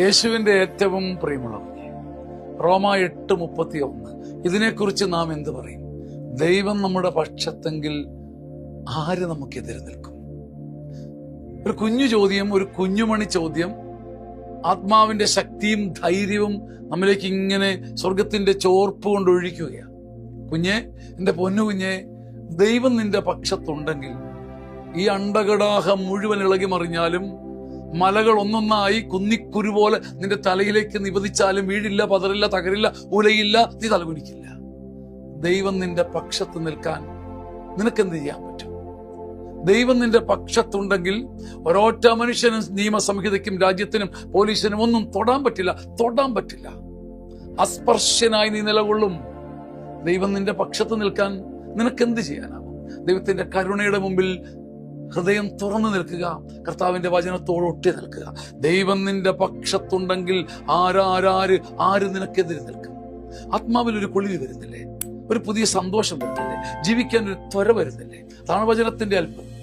യേശുവിന്റെ ഏറ്റവും പ്രിയമുള്ളവരെ, റോമ 8:31, ഇതിനെക്കുറിച്ച് നാം എന്ത് പറയും? ദൈവം നമ്മുടെ പക്ഷത്തെങ്കിൽ ആര് നമുക്കെതിരെ നിൽക്കും? ഒരു കുഞ്ഞു ചോദ്യം, ഒരു കുഞ്ഞുമണി ചോദ്യം, ആത്മാവിന്റെ ശക്തിയും ധൈര്യവും നമ്മിലേക്ക് ഇങ്ങനെ സ്വർഗത്തിന്റെ ചോർപ്പ് കൊണ്ട് ഒഴിക്കുകയാണ്. കുഞ്ഞെ, എന്റെ പൊന്നു കുഞ്ഞെ, ദൈവം നിന്റെ പക്ഷത്തുണ്ടെങ്കിൽ ഈ അണ്ടകടാഹം മുഴുവൻ ഇളകി മറിഞ്ഞാലും, മലകൾ ഒന്നൊന്നായി കുന്നിക്കുരു പോലെ നിന്റെ തലയിലേക്ക് നിവദിച്ചാലും വീഴില്ല, പതറില്ല, തകരില്ല, ഉലയില്ല, നീ തലകുനിക്കില്ല. ദൈവം നിന്റെ പക്ഷത്ത് നിൽക്കാൻ നിനക്കെന്ത് ചെയ്യാൻ പറ്റും? ദൈവം നിന്റെ പക്ഷത്തുണ്ടെങ്കിൽ ഒരൊറ്റ മനുഷ്യനും നിയമസംഹിതയ്ക്കും രാജ്യത്തിനും പോലീസിനും ഒന്നും തൊടാൻ പറ്റില്ല. അസ്പർശ്യനായി നീ നിലകൊള്ളും. ദൈവം നിന്റെ പക്ഷത്ത് നിൽക്കാൻ നിനക്കെന്ത് ചെയ്യാനാവും? ദൈവത്തിന്റെ കരുണയുടെ മുമ്പിൽ ഹൃദയം തുറന്നു നിൽക്കുക, കർത്താവിന്റെ വചനത്തോട് ഒട്ടി നിൽക്കുക. ദൈവം നിന്റെ പക്ഷത്തുണ്ടെങ്കിൽ ആര് നിനക്കെതിരെ നിൽക്കും? ആത്മാവിൽ ഒരു കുളിര് വരുന്നില്ലേ? ഒരു പുതിയ സന്തോഷം വരുന്നില്ലേ? ജീവിക്കാൻ ഒരു ത്വര വരുന്നില്ലേ? അതാണ് വചനത്തിന്റെ അത്ഭുതം.